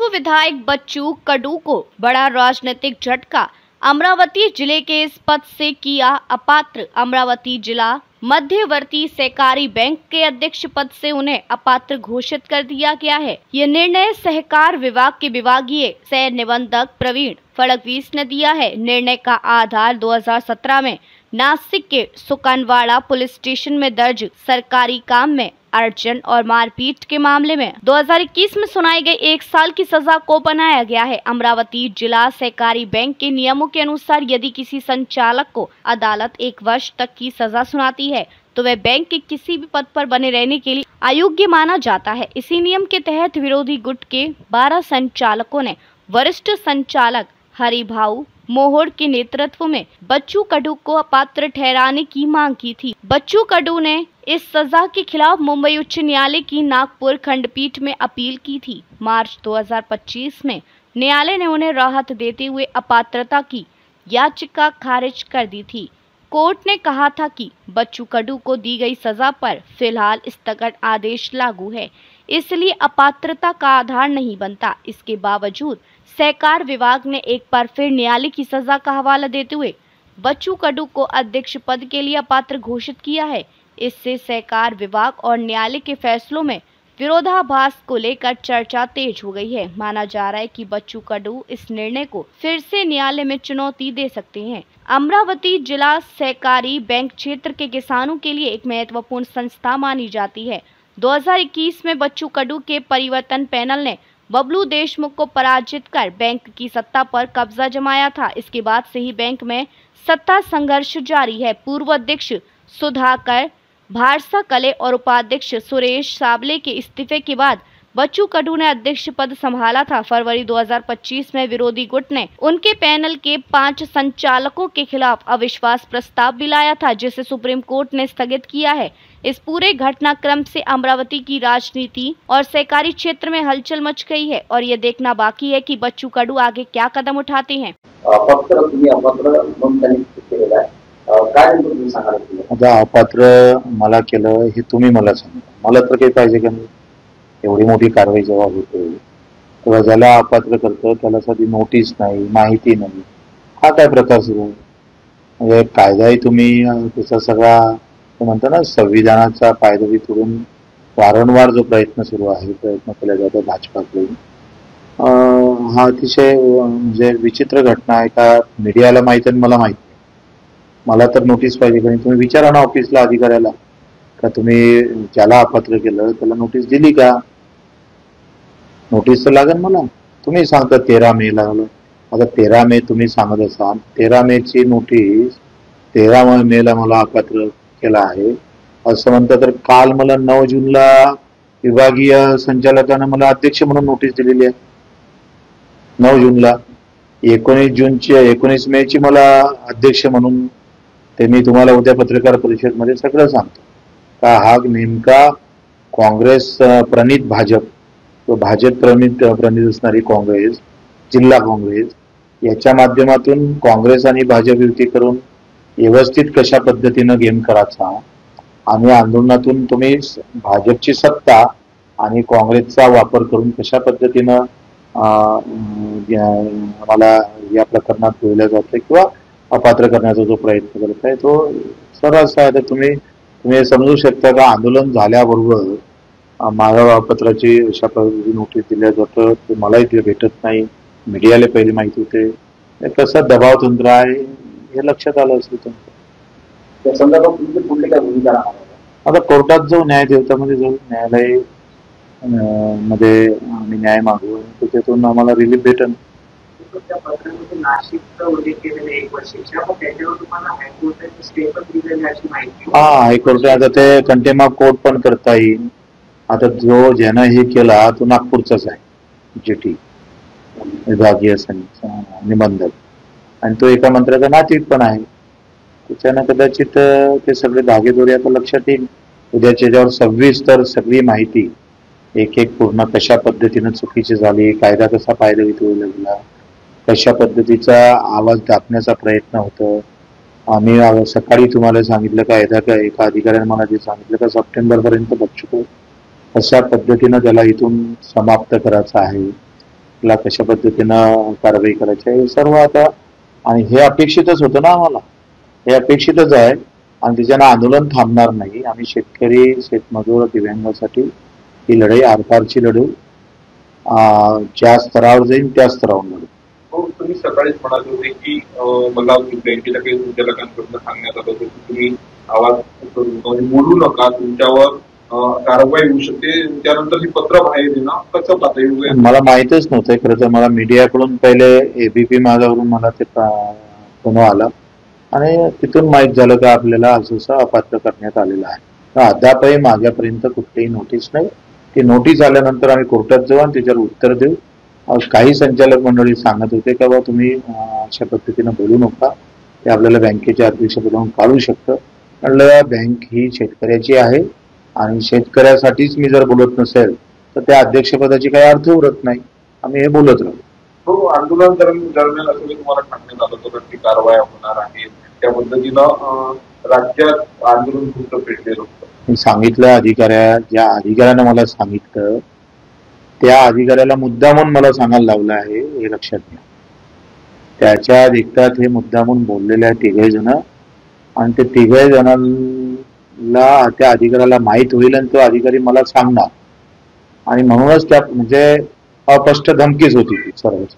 विधायक बच्चू कडू को बड़ा राजनीतिक झटका। अमरावती जिले के इस पद से किया अपात्र। अमरावती जिला मध्यवर्ती सहकारी बैंक के अध्यक्ष पद से उन्हें अपात्र घोषित कर दिया गया है। ये निर्णय सहकार विभाग के विभागीय सह निबंधक प्रवीण फडणवीस ने दिया है। निर्णय का आधार 2017 में नासिक के सुकनवाड़ा पुलिस स्टेशन में दर्ज सरकारी काम में अर्जन और मारपीट के मामले में 2021 में सुनाई गई 1 साल की सजा को बनाया गया है। अमरावती जिला सहकारी बैंक के नियमों के अनुसार यदि किसी संचालक को अदालत 1 वर्ष तक की सजा सुनाती है तो वह बैंक के किसी भी पद पर बने रहने के लिए अयोग्य माना जाता है। इसी नियम के तहत विरोधी गुट के 12 संचालकों ने वरिष्ठ संचालक हरिभाऊ मोहोड़ के नेतृत्व में बच्चू कडू को अपात्र ठहराने की मांग की थी। बच्चू कडू ने इस सजा के खिलाफ मुंबई उच्च न्यायालय की नागपुर खंडपीठ में अपील की थी। मार्च 2025 में न्यायालय ने उन्हें राहत देते हुए अपात्रता की याचिका खारिज कर दी थी। कोर्ट ने कहा था कि बच्चू कडू को दी गई सजा पर फिलहाल स्थगन आदेश लागू है, इसलिए अपात्रता का आधार नहीं बनता। इसके बावजूद सहकार विभाग ने एक बार फिर न्यायालय की सजा का हवाला देते हुए बच्चू कडू को अध्यक्ष पद के लिए अपात्र घोषित किया है। इससे सहकार विभाग और न्यायालय के फैसलों में विरोधाभास को लेकर चर्चा तेज हो गई है। माना जा रहा है कि बच्चू कडू इस निर्णय को फिर से न्यायालय में चुनौती दे सकते हैं। अमरावती जिला सहकारी बैंक क्षेत्र के किसानों के लिए एक महत्वपूर्ण संस्था मानी जाती है। 2021 में बच्चू कडू के परिवर्तन पैनल ने बबलू देशमुख को पराजित कर बैंक की सत्ता पर कब्जा जमाया था। इसके बाद से ही बैंक में सत्ता संघर्ष जारी है। पूर्व अध्यक्ष सुधाकर भारसाकले और उपाध्यक्ष सुरेश साबले के इस्तीफे के बाद बच्चू कडू ने अध्यक्ष पद संभाला था। फरवरी 2025 में विरोधी गुट ने उनके पैनल के 5 संचालकों के खिलाफ अविश्वास प्रस्ताव भी लाया था, जिसे सुप्रीम कोर्ट ने स्थगित किया है। इस पूरे घटनाक्रम से अमरावती की राजनीति और सहकारी क्षेत्र में हलचल मच गई है और ये देखना बाकी है कि बच्चू कडू आगे क्या कदम उठाते हैं। आता अपात्र मला केलं हे तुम्ही मला सांगा, मला तर काही पाहिजे का नाही? एवढी मोठी कारवाई जेव्हा होते तेव्हा ज्याला अपात्र करतं त्याला साधी नोटीस नाही, माहिती नाही, हा काय प्रकार सुरू आहे? म्हणजे कायदाही तुम्ही त्याचा सगळा म्हणता ना संविधानाचा पायदळी तोडून वारंवार जो प्रयत्न सुरू आहे, प्रयत्न केला जातो भाजपाकडून, हा अतिशय म्हणजे विचित्र घटना आहे का मीडियाला माहिती आणि मला माहिती. मला तर नोटीस पाहिजे का नाही? तुम्ही विचारा ना ऑफिसला अधिकाऱ्याला का तुम्ही ज्याला अपात्र केलं त्याला नोटीस दिली का? नोटीस तर लागेल मला. तुम्ही सांगता 13 मे लागलं. आता 13 मे तुम्ही सांगत असाल, 13 मे ची नोटीस 13 मे ला मला अपात्र केला आहे असं म्हणतं, तर काल मला 9 जूनला विभागीय संचालकांना मला अध्यक्ष म्हणून नोटीस दिलेली आहे. 9 जूनला 19 मे ची मला अध्यक्ष म्हणून ते मी तुम्हाला उद्या पत्रकार परिषद मध्ये सगळं सांगतो का हा नेमका काँग्रेस प्रणित भाजप, तो भाजप प्रणित असणारी काँग्रेस, जिल्हा काँग्रेस याच्या माध्यमातून काँग्रेस आणि भाजप युती करून व्यवस्थित कशा पद्धतीनं गेम करायचा आणि आंदोलनातून तुम्ही भाजपची सत्ता आणि काँग्रेसचा वापर करून कशा पद्धतीनं मला या प्रकरणात ठेवलं जातं किंवा अपात्र करण्याचा जो प्रयत्न करत आहे तो सर्रास आहे. तर तुम्ही समजू शकता का आंदोलन झाल्याबरोबर माझ्या अपात्राची अशा पद्धतीची नोटीस दिल्या जातं, ते मलाही ते भेटत नाही, मीडियाला पहिले माहिती होते. कसं दबाव तंत्र आहे हे लक्षात आलं असेल तुमचं. आता कोर्टात जाऊ, न्याय देवतामध्ये जाऊ, न्यायालय मध्ये आम्ही न्याय मागू, त्याच्यातून आम्हाला रिलीफ भेटेल. हा, हायकोर्ट आता ते कंटेम्प्ट ऑफ कोर्ट पण करता येईल. आता जो ज्यानं हे केला तो नागपूरचाच आहे, जीटी विभागीय निबंधक, आणि तो एका मंत्र्याचा नातीक पण आहे. त्याच्यानं कदाचित ते सगळे धागेदोरे आता लक्षात येईल. उद्याच्या ज्यावर 26 तर सगळी माहिती एक पूर्ण कशा पद्धतीनं चुकीची झाली, कायदा कसा पायदळीत होऊ लागला, कशा पद्धतीचा आवाज दाबण्याचा प्रयत्न होतो. आम्ही सकाळी तुम्हाला सांगितलं का एका अधिकाऱ्याने मला जे सांगितलं का सप्टेंबर पर्यंत बच्चू अशा पद्धतीनं त्याला इथून समाप्त करायचं आहे. ला कशा पद्धतीनं कारवाई करायची आहे हे सर्व आता, आणि हे अपेक्षितच होतं ना आम्हाला, हे अपेक्षितच आहे आणि त्याच्यानं आंदोलन थांबणार नाही. आम्ही शेतकरी, शेतमजूर, दिव्यांगासाठी ही लढाई आरपारची लढू, ज्या स्तरावर जाईल त्या स्तरावर लढू. हो, तुम्ही सकाळीच म्हणाले होते की मला बँकेच्या काही संचालकांकडून सांगण्यात आलं होतं की तुम्ही आवाज बोलू नका, तुमच्यावर कारवाई होऊ शकते. त्यानंतर ही पत्र बाहेर येणं कसं पाहता येईल? मला माहितच नव्हतं. खरं तर मला मीडियाकडून पहिले एबीपी माझ्यावरून मला ते फोन आला आणि तिथून माहीत झालं की आपल्याला असं अपात्र करण्यात आलेलं आहे. तर अद्यापही माझ्यापर्यंत कुठलीही नोटीस नाही. ती नोटीस आल्यानंतर आम्ही कोर्टात जाऊ आणि त्याच्यावर उत्तर देऊ. काही संचालक मंडळी सांगत होते की बाबा तुम्ही अशा पद्धतीनं बोलू नका, ते आपल्याला बँकेच्या अध्यक्षपदावरून काढू शकतं. म्हणलं बँक ही शेतकऱ्याची आहे आणि शेतकऱ्यासाठीच मी जर बोलत नसेल तर त्या अध्यक्षपदाची काही अर्थ उरत नाही. आम्ही हे बोलत राहू. हो, आंदोलन दरम्यान असं तुम्हाला सांगण्यात आलं होतं की कारवाया होणार आहेत, त्या पद्धतीनं राज्यात आंदोलन तुमचं पेटलेलं होतं. मी सांगितलं ज्या अधिकाऱ्यानं मला सांगितलं त्या अधिकाऱ्याला मुद्दामून मला सांगायला लावलं आहे, हे लक्षात घ्या. त्याच्या देखतात हे मुद्दामून बोललेले आहे 3 जण, आणि ते 3 जणांना त्या अधिकाऱ्याला माहीत होईल आणि तो अधिकारी मला सांगणार, आणि म्हणूनच त्या म्हणजे अस्पष्ट धमकीच होती ती सर्वच.